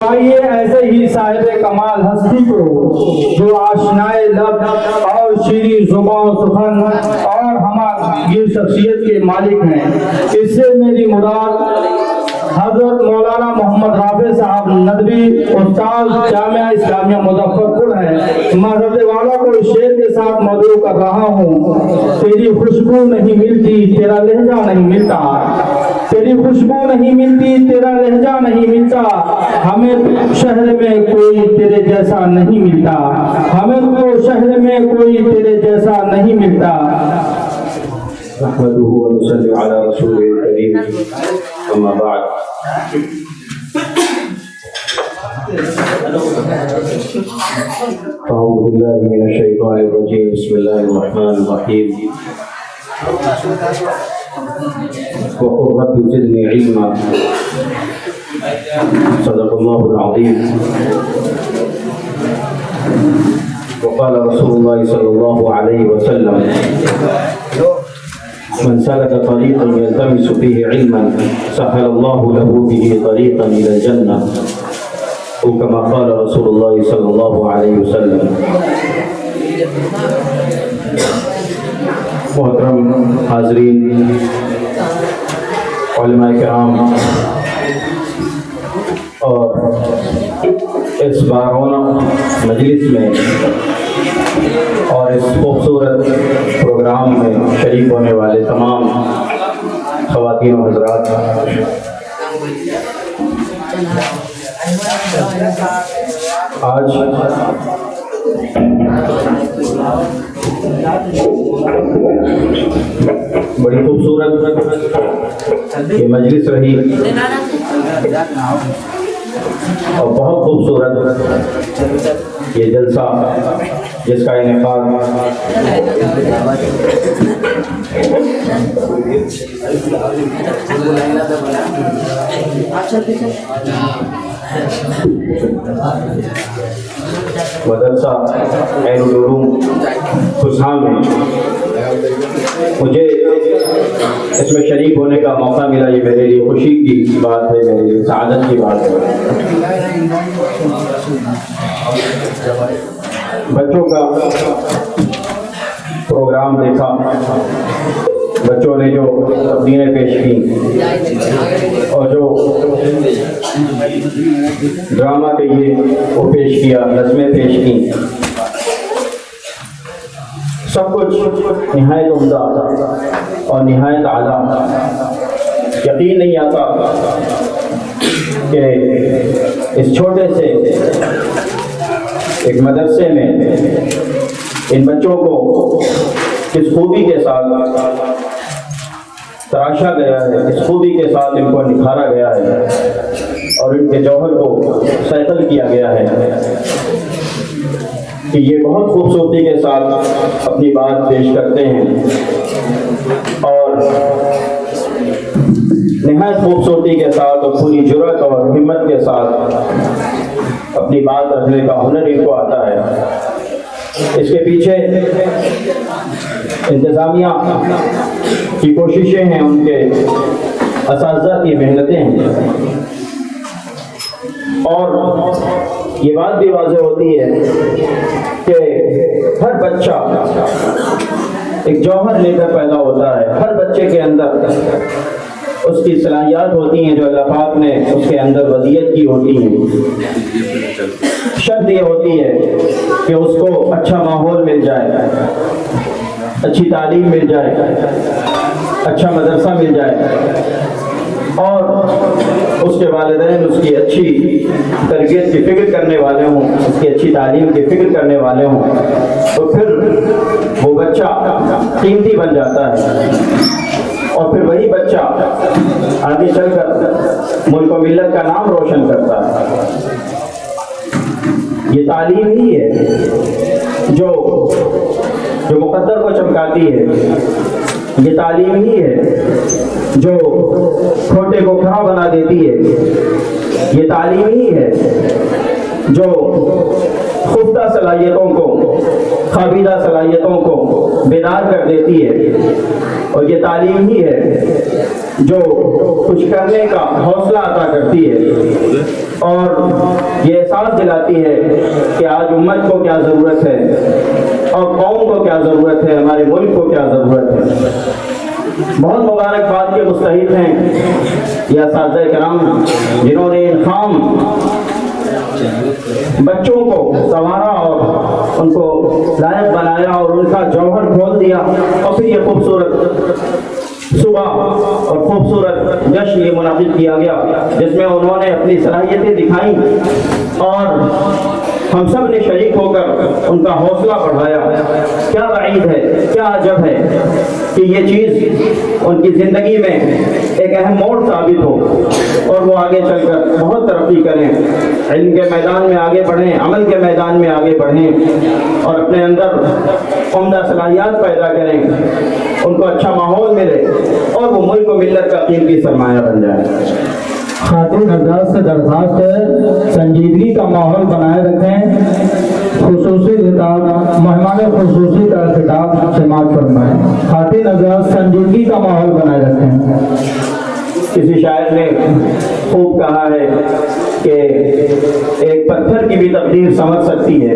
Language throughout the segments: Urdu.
آئیے ایسے ہی صاحب کمال ہستی کو جو آشنائے لب اور شیریں زبان سخن اور ہماری شخصیت کے مالک ہیں، اس سے میری مراد حضرت مولانا محمد رافع صاحب ندوی استاد جامعہ اسلامیہ مظفر پور ہے۔ میں حضرت والا کو اس شعر کے ساتھ مدعو کر رہا ہوں۔ تیری خوشبو نہیں ملتی تیرا لہجہ نہیں ملتا، تیری خوشبو نہیں ملتی تیرا لہجہ نہیں ملتا، ہمیں شہر میں کوئی تیرے جیسا نہیں ملتا، ہمیں تو شہر میں کوئی تیرے جیسا نہیں ملتا۔ نحمده ونصلي على رسوله الكريم أما بعد أعوذ بالله من الشيطان الرجيم بسم الله الرحمن الرحيم وقل رب زدني علما صدق الله العظيم وقال رسول الله صلى الله عليه وسلم من سلك طريقا يلتمس فيه علما سهل الله له به طريقا إلى الجنة أو كما قال رسول الله صلى الله عليه وسلم۔ محترم حاضرین، علماء کرام اور اس بارونہ مجلس میں اور اس خوبصورت پروگرام میں شریک ہونے والے تمام خواتین و حضرات، آج بڑی خوبصورت یہ مجلس رہی اور بہت خوبصورت یہ جلسہ جس کا انعقاد مدرسہ عین العلوم خوشحال میں مجھے اس میں شریک ہونے کا موقع ملا، یہ میرے لیے خوشی کی بات ہے، میرے لیے سعادت کی بات ہے۔ بچوں کا پروگرام دیکھا، بچوں نے جو تقریریں پیش کی اور جو ڈرامہ کہیے وہ پیش کیا، نظمیں پیش کی، سب کچھ نہایت عمدہ اور نہایت اعلیٰ۔ یقین نہیں آتا کہ اس چھوٹے سے ایک مدرسے میں ان بچوں کو کس خوبی کے ساتھ تراشا گیا ہے، کس خوبی کے ساتھ ان کو نکھارا گیا ہے اور ان کے جوہر کو سیطل کیا گیا ہے کہ یہ بہت خوبصورتی کے ساتھ اپنی بات پیش کرتے ہیں اور نہایت خوبصورتی کے ساتھ اور پوری جرأت اور ہمت کے ساتھ اپنی بات رکھنے کا ہنر ان کو آتا ہے۔ اس کے پیچھے انتظامیہ کی کوششیں ہیں، ان کے اساتذہ کی محنتیں ہیں، اور یہ بات بھی واضح ہوتی ہے کہ ہر بچہ ایک جوہر لے کر پیدا ہوتا ہے، ہر بچے کے اندر اس کی صلاحیات ہوتی ہیں جو اللہ پاک نے اس کے اندر وضعیت کی ہوتی ہیں۔ شرط یہ ہوتی ہے کہ اس کو اچھا ماحول مل جائے، اچھی تعلیم مل جائے، اچھا مدرسہ مل جائے اور اس کے والدین اس کی اچھی تربیت کی فکر کرنے والے ہوں، اس کی اچھی تعلیم کی فکر کرنے والے ہوں، تو پھر وہ بچہ قیمتی بن جاتا ہے اور پھر وہی بچہ آگے چل کر ملک و ملت کا نام روشن کرتا ہے۔ یہ تعلیم ہی ہے جو مقدر کو چمکاتی ہے، یہ تعلیم ہی ہے جو کھوٹے کو کھڑا بنا دیتی ہے، یہ تعلیم ہی ہے جو خفتہ صلاحیتوں کو، خوابیدہ صلاحیتوں کو بیدار کر دیتی ہے، اور یہ تعلیم ہی ہے جو کچھ کرنے کا حوصلہ عطا کرتی ہے، اور یہ احساس دلاتی ہے کہ آج امت کو کیا ضرورت ہے اور قوم کو کیا ضرورت ہے، ہمارے ملک کو کیا ضرورت ہے۔ بہت مبارکباد کے مستحق ہیں یہ اساتذہ کرام جنہوں نے ان خام بچوں کو سنوارا اور ان کو لائق بنایا اور ان کا جوہر کھول دیا، اور پھر یہ خوبصورت صبح اور خوبصورت جشن یہ منعقد کیا گیا جس میں انہوں نے اپنی صلاحیتیں دکھائیں اور ہم سب نے شریک ہو کر ان کا حوصلہ بڑھایا۔ کیا بعید ہے، کیا عجب ہے کہ یہ چیز ان کی زندگی میں ایک اہم موڑ ثابت ہو اور وہ آگے چل کر بہت ترقی کریں، علم کے میدان میں آگے بڑھیں، عمل کے میدان میں آگے بڑھیں اور اپنے اندر عمدہ صلاحیات پیدا کریں، ان کو اچھا ماحول ملے اور وہ ملک و ملت کا قیمتی سرمایہ بن جائے۔ خاتون حضرات سے درخواست ہے سنجیدگی کا ماحول بنائے رکھیں، خصوصی خطاب مہمان خصوصی کا خطاب سماعت فرمائیں۔ خاتون حضرات سنجیدگی کا ماحول بنائے رکھیں۔ کسی شاعر نے خوب کہا ہے کہ ایک پتھر کی بھی تقدیر سمجھ سکتی ہے،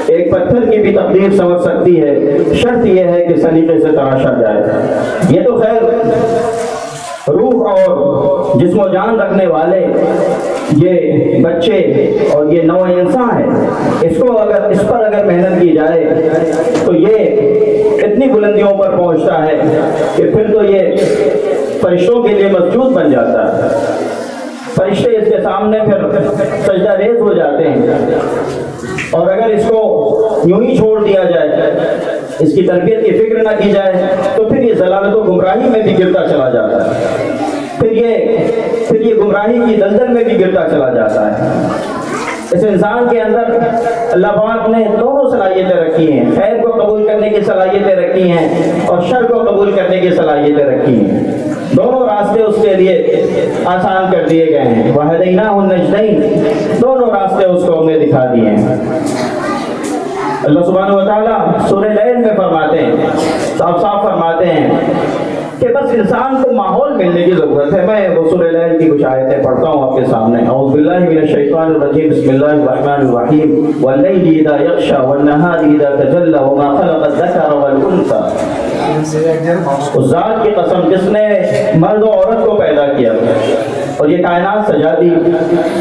ایک پتھر کی بھی تقدیر سمجھ سکتی ہے، شرط یہ ہے کہ سلیقے سے تراشا جائے۔ یہ تو خیر روح اور جسم و جان رکھنے والے یہ بچے اور یہ نوع انسان ہے، اس پر اگر محنت کی جائے تو یہ اتنی بلندیوں پر پہنچتا ہے کہ پھر تو یہ فرشتوں کے لیے مسجود بن جاتا ہے، فرشتے اس کے سامنے پھر سجدہ ریز ہو جاتے ہیں، اور اگر اس کو یوں ہی چھوڑ دیا جائے، اس کی تربیت کی فکر نہ کی جائے تو پھر یہ ضلالت و گمراہی میں بھی گرتا چلا جاتا ہے، پھر یہ گمراہی کی دلدل میں بھی گرتا چلا جاتا ہے۔ اس انسان کے اندر اللہ پاک نے دونوں صلاحیتیں رکھی ہیں، خیر کو قبول کرنے کی صلاحیتیں رکھی ہیں اور شر کو قبول کرنے کی صلاحیتیں رکھی ہیں، دونوں راستے اس کے لیے آسان کر دیے گئے ہیں۔ وَهَدَيْنَاهُ النَّجْدَيْنِ، دونوں راستے اس کو ہم نے دکھا دیے ہیں۔ اللہ سبحانہ وتعالیٰ سورہ لیل میں فرماتے ہیں، صاف صاف فرماتے ہیں کہ بس انسان کو ماحول ملنے کی ضرورت ہے۔ میں وہ سورہ لیل کی کچھ آیتیں پڑھتا ہوں آپ کے سامنے۔ اعوذ باللہ من الشیطان الرجیم، بسم اللہ الرحمن الرحیم، واللیل اذا یغشی والنہار اذا تجلی وما خلق الذکر والانثی۔ اس ذات کی قسم جس نے مرد و عورت کو پیدا کیا اور یہ کائنات سجا دی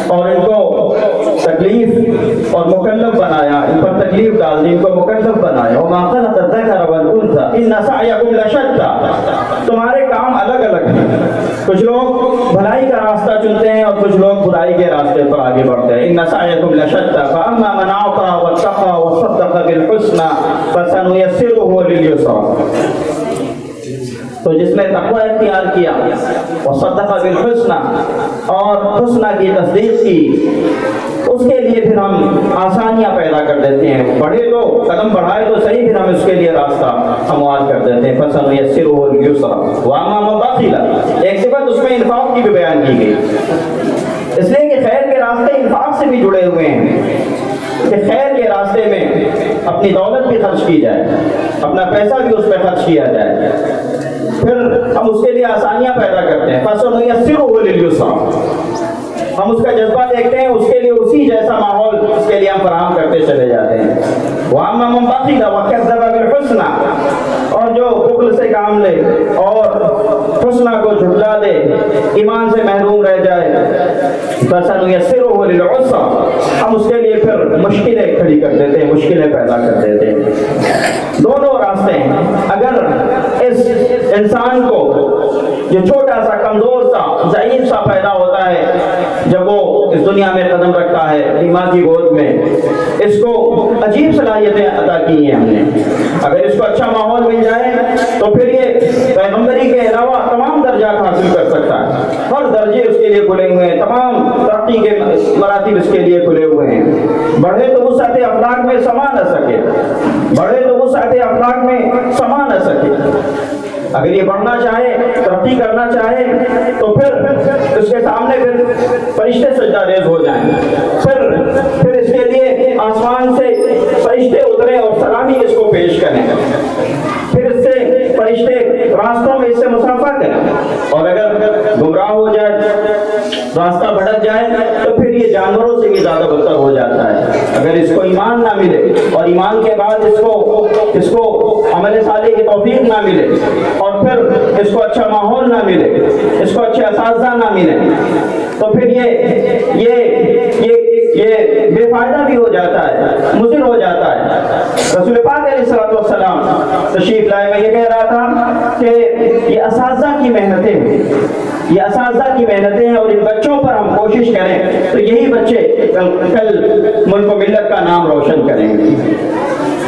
اور ان کو تکلیف اور مکلف بنایا، ان پر تکلیف ڈال دی، ان کو مکلف بنایا۔ وما خلق الذکر والانثی ان سعیکم لشتی، تمہارے کام الگ الگ ہیں، کچھ لوگ بھلائی کا راستہ چنتے ہیں اور کچھ لوگ برائی کے راستے پر آگے بڑھتے ہیں۔ ان سعیکم لشتی فاما من اعطی واتقی وصدق بالحسنی فسنیسرہ لليسری۔ تو جس نے تقوی اختیار کیا وصدق بالحسنی اور حسنہ کی تصدیق کی، اس کے لیے پھر ہم آسانیاں پیدا کر دیتے ہیں، بڑھے تو قدم بڑھائے تو صحیح، پھر ہم اس کے لیے راستہ ہموار کر دیتے ہیں۔ فَسَنُيَسِّرُهُ لِلْيُسْرَىٰ وَأَمَّا مَن بَخِلَ، ایک صفت اس میں انفاق کی بھی بیان کی گئی، اس لیے کہ خیر کے راستے انفاق سے بھی جڑے ہوئے ہیں، کہ خیر کے راستے میں اپنی دولت بھی خرچ کی جائے، اپنا پیسہ بھی اس پہ خرچ کیا جائے، پھر ہم اس کے لیے آسانیاں پیدا کرتے ہیں۔ فَسَنُيَسِّرُهُ لِلْيُسْرَىٰ، ہم اس کا جذبہ دیکھتے ہیں، اس کے لیے اسی جیسا ماحول اس کے لیے ہم فراہم کرتے چلے جاتے ہیں۔ وَأَمَّا مَن بَخِلَ وَكَذَّبَ بِالْحُسْنَىٰ، اور جو بخل سے کام لے اور حسنہ کو جھٹلا دے، ایمان سے محروم رہ جائے، فَسَنُيَسِّرُهُ لِلْعُسْرَىٰ، ہم اس کے لیے پھر مشکلیں کھڑی کر دیتے ہیں، مشکلیں پیدا کر دیتے ہیں۔ دونوں راستے ہیں۔ اگر اس انسان کو جو چھوٹا سا، کمزور سا، ضعیف سا پیدا ہوتا ہے جب وہ اس دنیا میں قدم رکھتا ہے ماں کی گود میں، اس کو عجیب صلاحیتیں عطا کی ہیں ہم نے، اگر اس کو اچھا ماحول مل جائے تو پھر یہ پیغمبری کے علاوہ تمام درجات حاصل کر سکتا ہے، ہر درجے اس کے لیے کھلے ہوئے ہیں، تمام ترقی کے مراتب اس کے لیے کھلے ہوئے ہیں۔ بڑھے تو وسعت اخلاق میں سما نہ سکے، بڑھے تو وسعت اخلاق میں سما نہ سکے۔ اگر یہ بڑھنا چاہے، ترقی کرنا چاہے تو پھر اس کے سامنے پھر فرشتے سجدہ ریز ہو جائیں، پھر اس کے لیے آسمان راستہ بھٹک جائے تو پھر یہ جانوروں سے بھی زیادہ بدتر ہو جاتا ہے۔ اگر اس کو ایمان نہ ملے اور ایمان کے بعد اس کو عمل صالح کی توفیق نہ ملے اور پھر اس کو اچھا ماحول نہ ملے، اس کو اچھے اساتذہ نہ ملے، تو پھر یہ بے فائدہ بھی ہو جاتا ہے، مضر ہو جاتا ہے۔ رسول پاک علیہ الصلوۃ والسلام تشریف لائے، میں یہ کہہ رہا تھا کہ یہ اساتذہ کی محنتیں ہیں، یہ اساتذہ کی محنتیں ہیں، اور ان بچوں پر ہم کوشش کریں تو یہی بچے کل ملک و ملت کا نام روشن کریں گے۔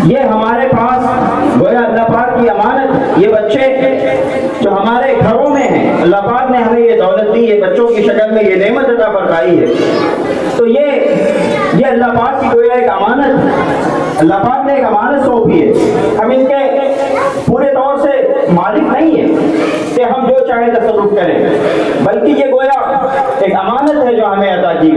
یہ ہمارے پاس گویا اللہ پاک کی امانت، یہ بچے جو ہمارے گھروں میں ہیں، اللہ پاک نے ہمیں یہ دولت دی، یہ بچوں کی شکل میں یہ نعمت عطا فرمائی ہے، تو یہ اللہ پاک کی گویا ایک امانت ہے، اللہ پاک نے ایک امانت سونپی ہے۔ ہم ان کے پورے طور سے مالک نہیں ہیں کہ ہم جو چاہے تصرف کریں، بلکہ یہ گویا ایک امانت ہے جو ہمیں عطا کی گئی۔